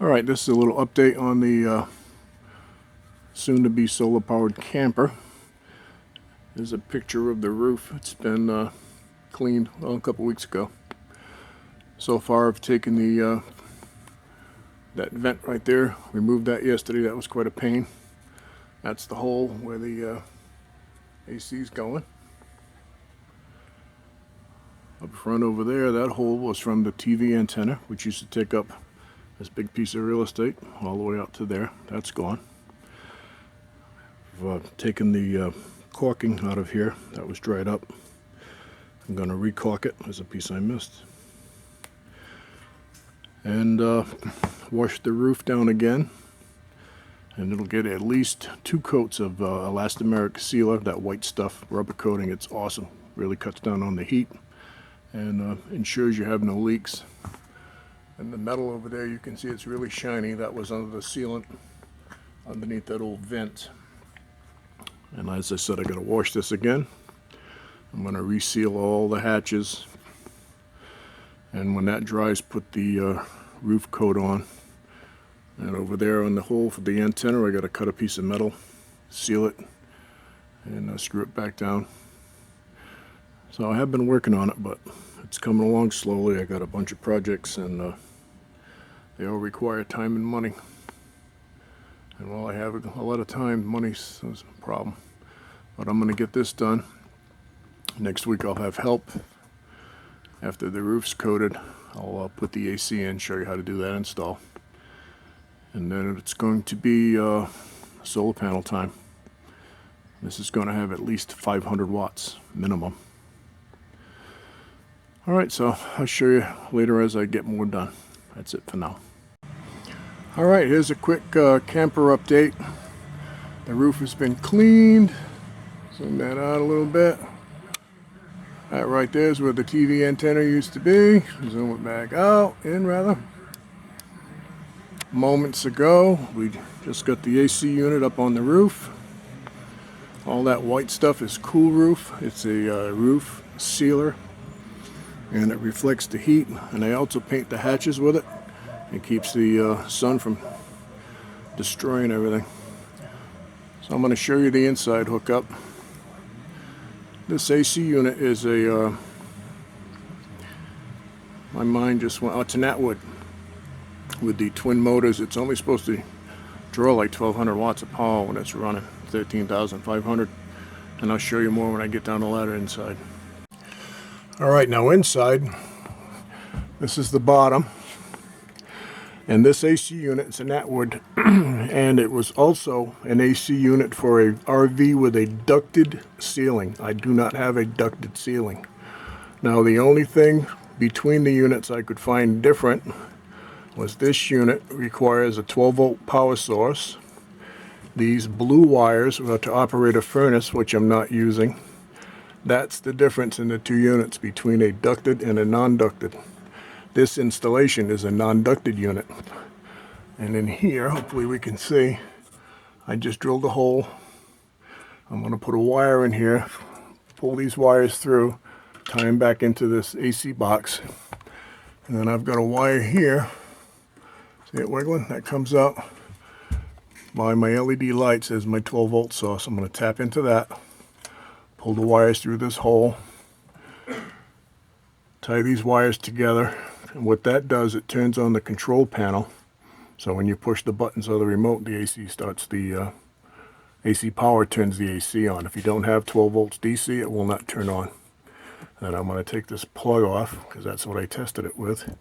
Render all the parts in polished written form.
Alright, this is a little update on the soon-to-be solar-powered camper. There's a picture of the roof. It's been cleaned a couple weeks ago. So far I've taken the that vent right there, removed that yesterday. That was quite a pain. That's the hole where the AC is going. Up front over there, that hole was from the TV antenna, which used to take up this big piece of real estate all the way out to there. That's gone. I've taken the caulking out of here. That was dried up. I'm going to re-caulk it. There's a piece I missed. And wash the roof down again. And it'll get at least 2 coats of elastomeric sealer, that white stuff, rubber coating. It's awesome. Really cuts down on the heat and ensures you have no leaks. And the metal over there, you can see it's really shiny. That was under the sealant underneath that old vent. And as I said, I got to wash this again. I'm going to reseal all the hatches. And when that dries, put the roof coat on. And over there on the hole for the antenna, I got to cut a piece of metal, seal it, and screw it back down. So I have been working on it, but it's coming along slowly. I got a bunch of projects, and they all require time and money. And while I have a lot of time, money's a problem. But I'm going to get this done. Next week I'll have help. After the roof's coated, I'll put the AC in, show you how to do that install. And then it's going to be solar panel time. This is going to have at least 500 watts minimum. Alright, so I'll show you later as I get more done. That's it for now. Alright, here's a quick camper update. The roof has been cleaned. Zoom that out a little bit. That right there is where the TV antenna used to be. Zoom it back out, in rather. Moments ago, we just got the AC unit up on the roof. All that white stuff is cool roof. It's a roof sealer, and it reflects the heat. And I also paint the hatches with it. It keeps the sun from destroying everything. So I'm going to show you the inside hookup. This AC unit is a, my mind just went, oh, it's an Attwood with the twin motors. It's only supposed to draw like 1200 watts of power when it's running, 13,500. And I'll show you more when I get down the ladder inside. Alright, now inside, this is the bottom. And this AC unit is an Attwood, and it was also an AC unit for a RV with a ducted ceiling. I do not have a ducted ceiling. Now the only thing between the units I could find different was this unit requires a 12-volt power source. These blue wires are to operate a furnace, which I'm not using. That's the difference in the 2 units between a ducted and a non-ducted. This installation is a non-ducted unit. And in here, hopefully we can see, I just drilled a hole. I'm going to put a wire in here, pull these wires through, tie them back into this AC box. And then I've got a wire here. See it wiggling? That comes up by my LED lights as my 12-volt source. I'm going to tap into that, pull the wires through this hole, tie these wires together. And what that does, it turns on the control panel. So when you push the buttons of the remote, the AC starts the AC power turns the AC on. If you don't have 12 volts DC, it will not turn on. And I'm going to take this plug off because that's what I tested it with.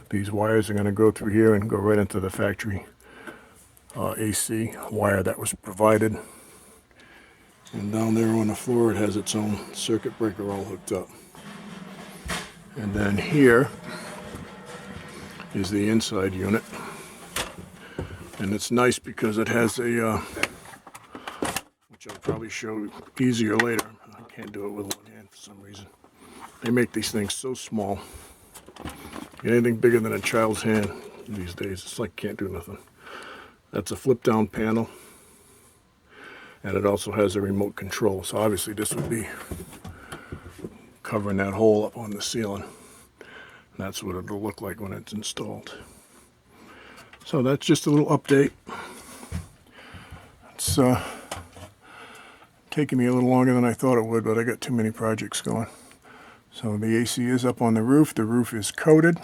These wires are going to go through here and go right into the factory AC wire that was provided. And down there on the floor, it has its own circuit breaker all hooked up. And then here is the inside unit, and it's nice because it has a which I'll probably show easier later. I can't do it with one hand for some reason. They make these things so small. Anything bigger than a child's hand these days, it's like can't do nothing. That's a flip down panel, and it also has a remote control. So obviously this would be covering that hole up on the ceiling. That's what it'll look like when it's installed. So that's just a little update. It's taking me a little longer than I thought it would, but I got too many projects going. So the AC is up on the roof. The roof is coated.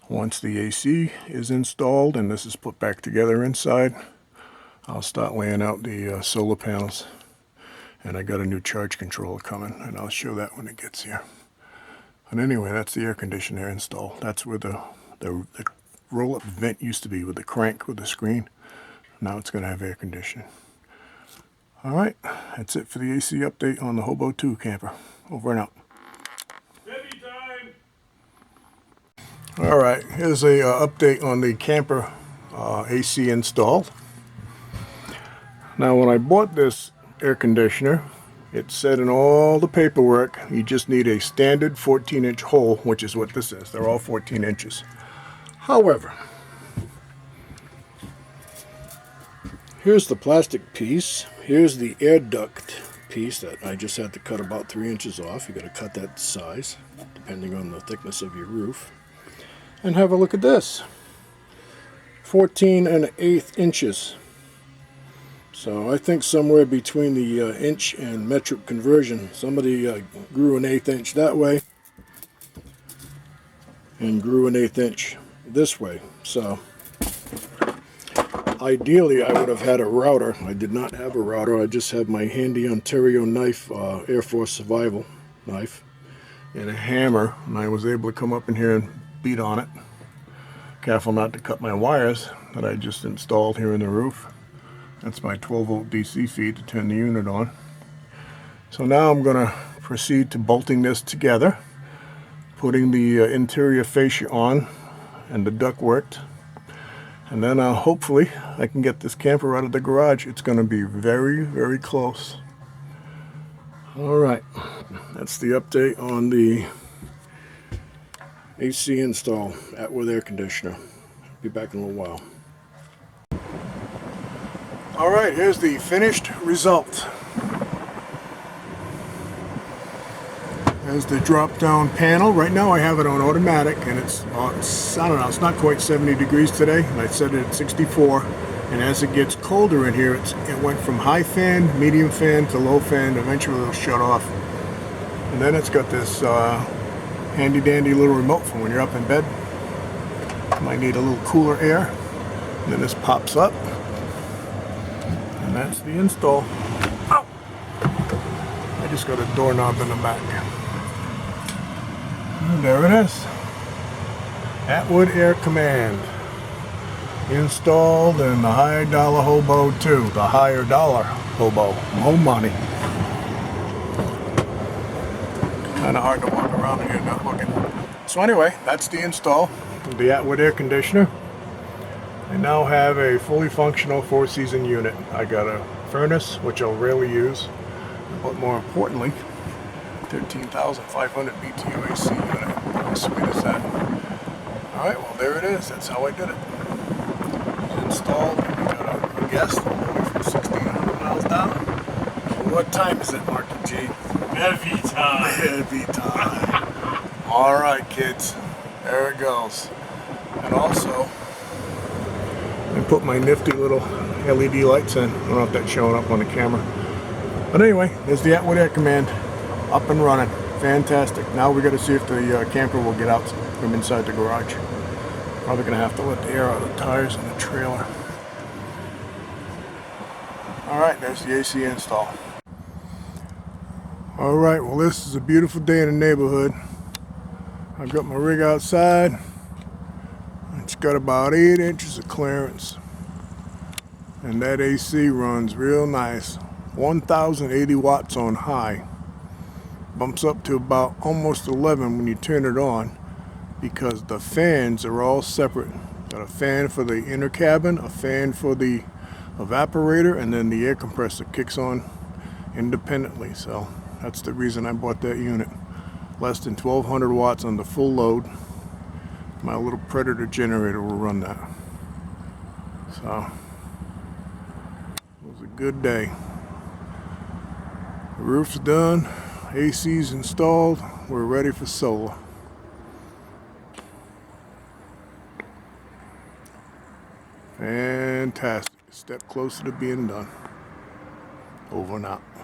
Once the AC is installed and this is put back together inside, I'll start laying out the solar panels. And I got a new charge controller coming, and I'll show that when it gets here. But anyway, that's the air conditioner install. That's where the roll-up vent used to be, with the crank with the screen. Now it's going to have air conditioning. All right, that's it for the AC update on the Hobo 2 camper. Over and out. All right, here's a update on the camper AC install. Now, when I bought this air conditioner, it said in all the paperwork you just need a standard 14-inch hole, which is what this is. They're all 14 inches. However, here's the plastic piece. Here's the air duct piece that I just had to cut about 3 inches off. You got to cut that size depending on the thickness of your roof. And have a look at this. 14 1/8 inches. So I think somewhere between the inch and metric conversion, somebody grew an 1/8 inch that way and grew an 1/8 inch this way. So ideally I would have had a router. I did not have a router. I just have my handy Ontario knife, Air Force survival knife, and a hammer, and I was able to come up in here and beat on it. Careful not to cut my wires that I just installed here in the roof. That's my 12-volt DC feed to turn the unit on. So now I'm going to proceed to bolting this together, putting the interior fascia on and the ductwork, and then hopefully I can get this camper out of the garage. It's going to be very, very close. All right, that's the update on the AC install, Attwood air conditioner. Be back in a little while. All right, here's the finished result. There's the drop-down panel. Right now I have it on automatic, and it's I don't know, it's not quite 70 degrees today, and I set it at 64. And as it gets colder in here, it went from high fan, medium fan to low fan. Eventually it'll shut off. And then it's got this handy-dandy little remote for when you're up in bed. You might need a little cooler air. And then this pops up. And that's the install. Ow! I just got a doorknob in the back. And there it is. Attwood Air Command. Installed in the high dollar Hobo 2. The higher dollar Hobo. More money. Kind of hard to walk around in here not looking. So anyway, that's the install of the Attwood air conditioner. I now have a fully functional 4-season unit. I got a furnace, which I'll rarely use, but more importantly, 13,500 BTU AC unit. How sweet is that? Alright, well there it is. That's how I did it. It's installed. We got a guest all the way from 1,600 miles down. What time is it, Marky G? Heavy time. Heavy time. Alright, kids. There it goes. And also, I put my nifty little LED lights in. I don't know if that's showing up on the camera. But anyway, there's the Attwood Air Command up and running. Fantastic. Now we got to see if the camper will get out from inside the garage. Probably going to have to let the air out of the tires and the trailer. Alright, there's the AC install. Alright, well this is a beautiful day in the neighborhood. I've got my rig outside. It's got about 8 inches of clearance. And that AC runs real nice. 1,080 watts on high. Bumps up to about almost 11 when you turn it on, because the fans are all separate. Got a fan for the inner cabin, a fan for the evaporator, and then the air compressor kicks on independently. So that's the reason I bought that unit. Less than 1,200 watts on the full load. My little Predator generator will run that. So it was a good day. The roof's done, AC's installed, we're ready for solar. Fantastic. A step closer to being done. Over and out.